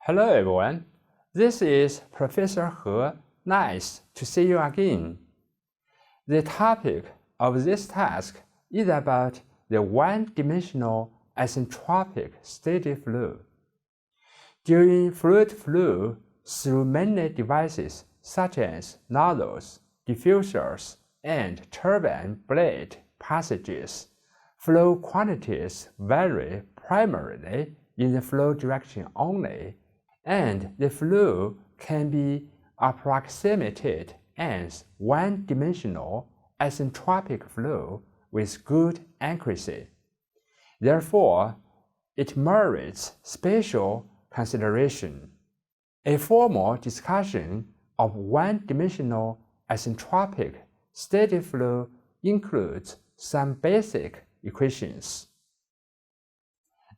Hello everyone, this is Professor He. Nice to see you again. The topic of this task is about the one-dimensional isentropic steady flow. During fluid flow through many devices such as nozzles, diffusers, and turbine blade passages, flow quantities vary primarily in the flow direction only, and the flow can be approximated as one-dimensional isentropic flow with good accuracy. Therefore, it merits special consideration. A formal discussion of one-dimensional isentropic steady flow includes some basic equations.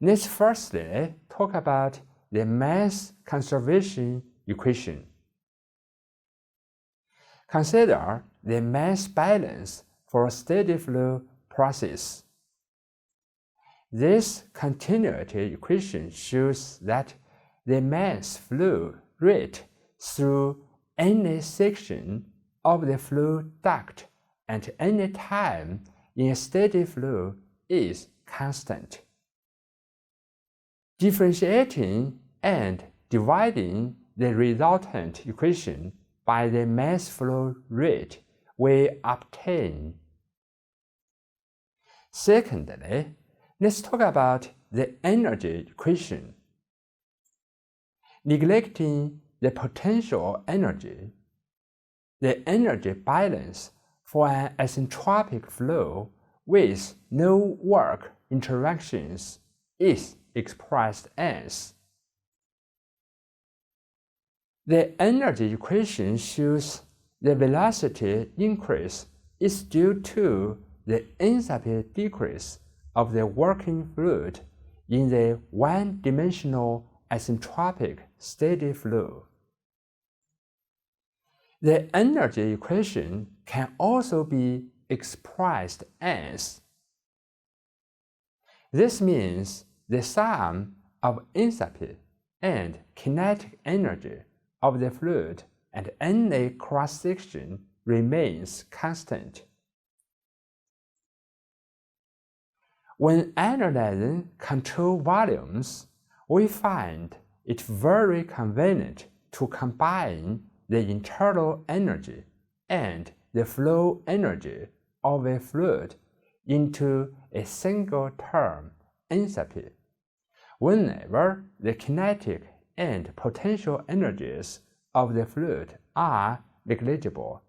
Let's firstly talk about the mass conservation equation. Consider the mass balance for a steady flow process. This continuity equation shows that the mass flow rate through any section of the flow duct at any time in a steady flow is constant. Differentiating and dividing the resultant equation by the mass flow rate we obtain. Secondly, let's talk about the energy equation. Neglecting the potential energy, the energy balance for an isentropic flow with no work interactions is expressed as. The energy equation shows the velocity increase is due to the enthalpy decrease of the working fluid in the one-dimensional isentropic steady flow. The energy equation can also be expressed as. This means the sum of enthalpy and kinetic energy of the fluid at any cross-section remains constant. When analyzing control volumes, we find it very convenient to combine the internal energy and the flow energy of a fluid into a single term, enthalpy, whenever the kinetic and potential energies of the fluid are negligible,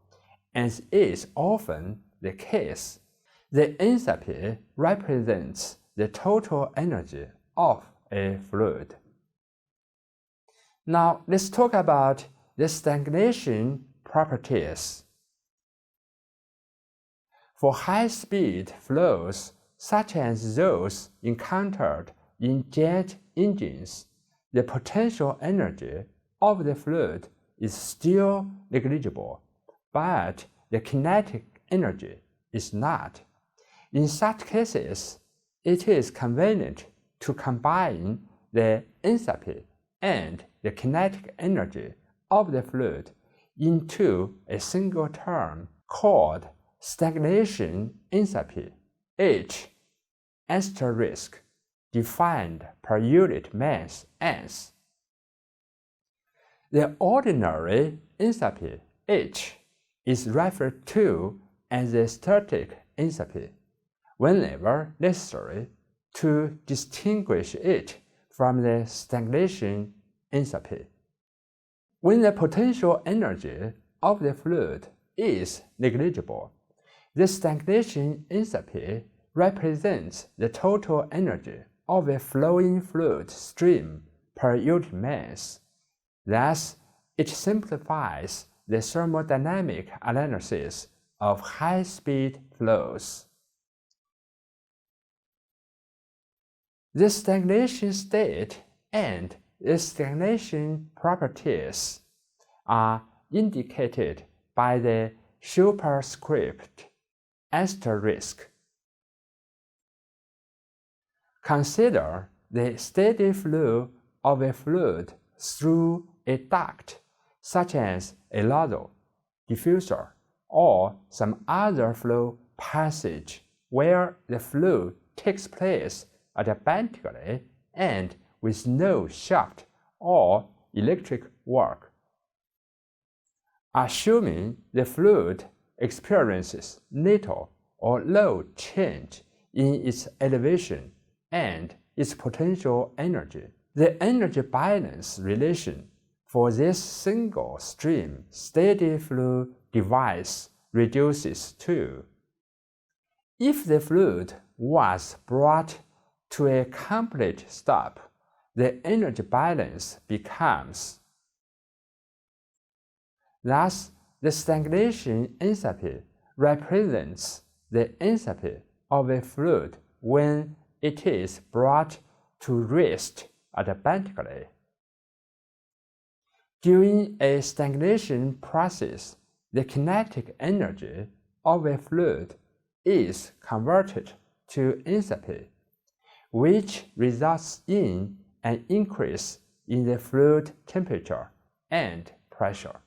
as is often the case. The enthalpy represents the total energy of a fluid. Now let's talk about the stagnation properties. For high-speed flows, such as those encountered in jet engines, the potential energy of the fluid is still negligible, but the kinetic energy is not. In such cases, it is convenient to combine the enthalpy and the kinetic energy of the fluid into a single term called stagnation enthalpy, H asterisk, defined per unit mass as. The ordinary enthalpy, H, is referred to as the static enthalpy whenever necessary to distinguish it from the stagnation enthalpy. When the potential energy of the fluid is negligible, the stagnation enthalpy represents the total energy of a flowing fluid stream per unit mass. Thus, it simplifies the thermodynamic analysis of high-speed flows. The stagnation state and the stagnation properties are indicated by the superscript asterisk. Consider the steady flow of a fluid through a duct, such as a nozzle, diffuser, or some other flow passage where the flow takes place adiabatically and with no shaft or electric work. Assuming the fluid experiences little or no change in its elevation and its potential energy, the energy balance relation for this single-stream steady flow device reduces too. If the fluid was brought to a complete stop, the energy balance becomes. Thus, the stagnation enthalpy represents the enthalpy of a fluid when it is brought to rest adiabatically. During a stagnation process, the kinetic energy of a fluid is converted to enthalpy, which results in an increase in the fluid temperature and pressure.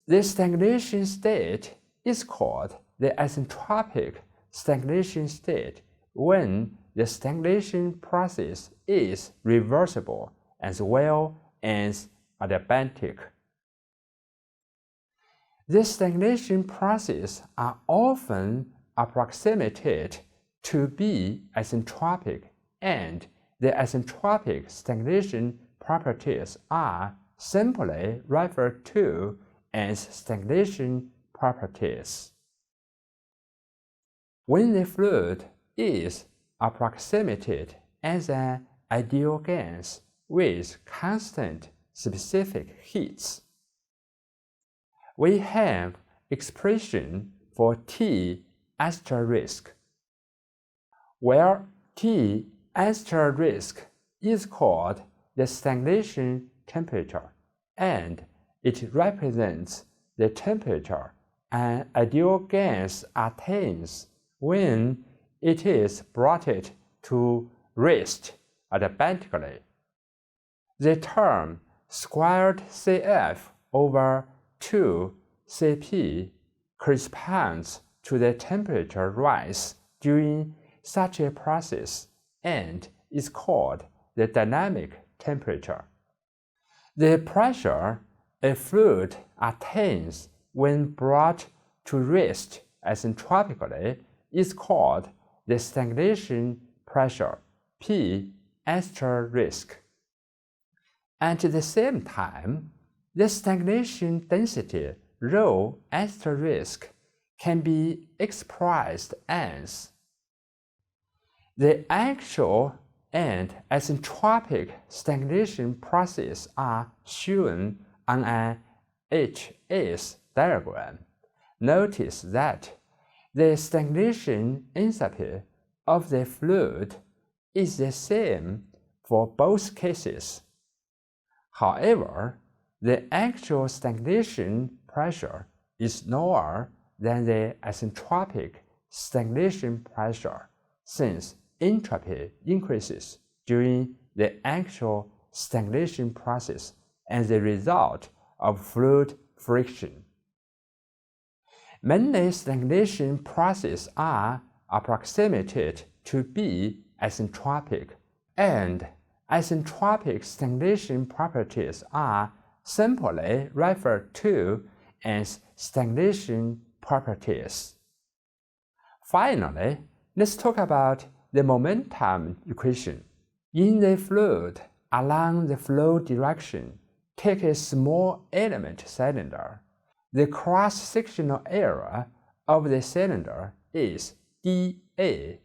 The stagnation state is called the isentropic stagnation state when the stagnation process is reversible as well as adiabatic. The stagnation processes are often approximated to be isentropic, and the isentropic stagnation properties are simply referred to as stagnation properties. When the fluid is approximated as an ideal gas with constant specific heats, we have expression for T asterisk, where T asterisk is called the stagnation temperature, and it represents the temperature an ideal gas attains when it is brought to rest adiabatically. The term squared Cf over 2 Cp corresponds to the temperature rise during such a process and is called the dynamic temperature. The pressure a fluid attains when brought to rest isentropically is called the stagnation pressure, P asterisk. At the same time, the stagnation density, rho asterisk, can be expressed as the actual and isentropic stagnation processes are shown on an HS diagram. Notice that the stagnation enthalpy of the fluid is the same for both cases. However, the actual stagnation pressure is lower than the isentropic stagnation pressure, since entropy increases during the actual stagnation process as a result of fluid friction. Many stagnation processes are approximated to be isentropic, and isentropic stagnation properties are simply referred to as stagnation properties. Finally, let's talk about the momentum equation. In the fluid, along the flow direction, take a small element cylinder. The cross-sectional area of the cylinder is dA,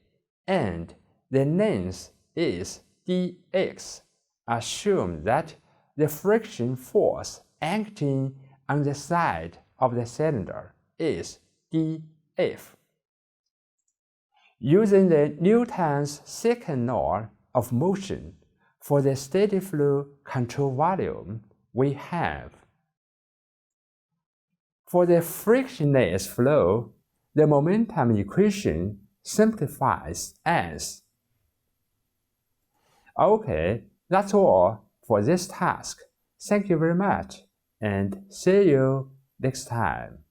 and the length is dx. Assume that the friction force acting on the side of the cylinder is dF. Using the Newton's second law of motion for the steady flow control volume, we have. For the frictionless flow, the momentum equation simplifies as. Okay, that's all for for this task. Thank you very much and see you next time.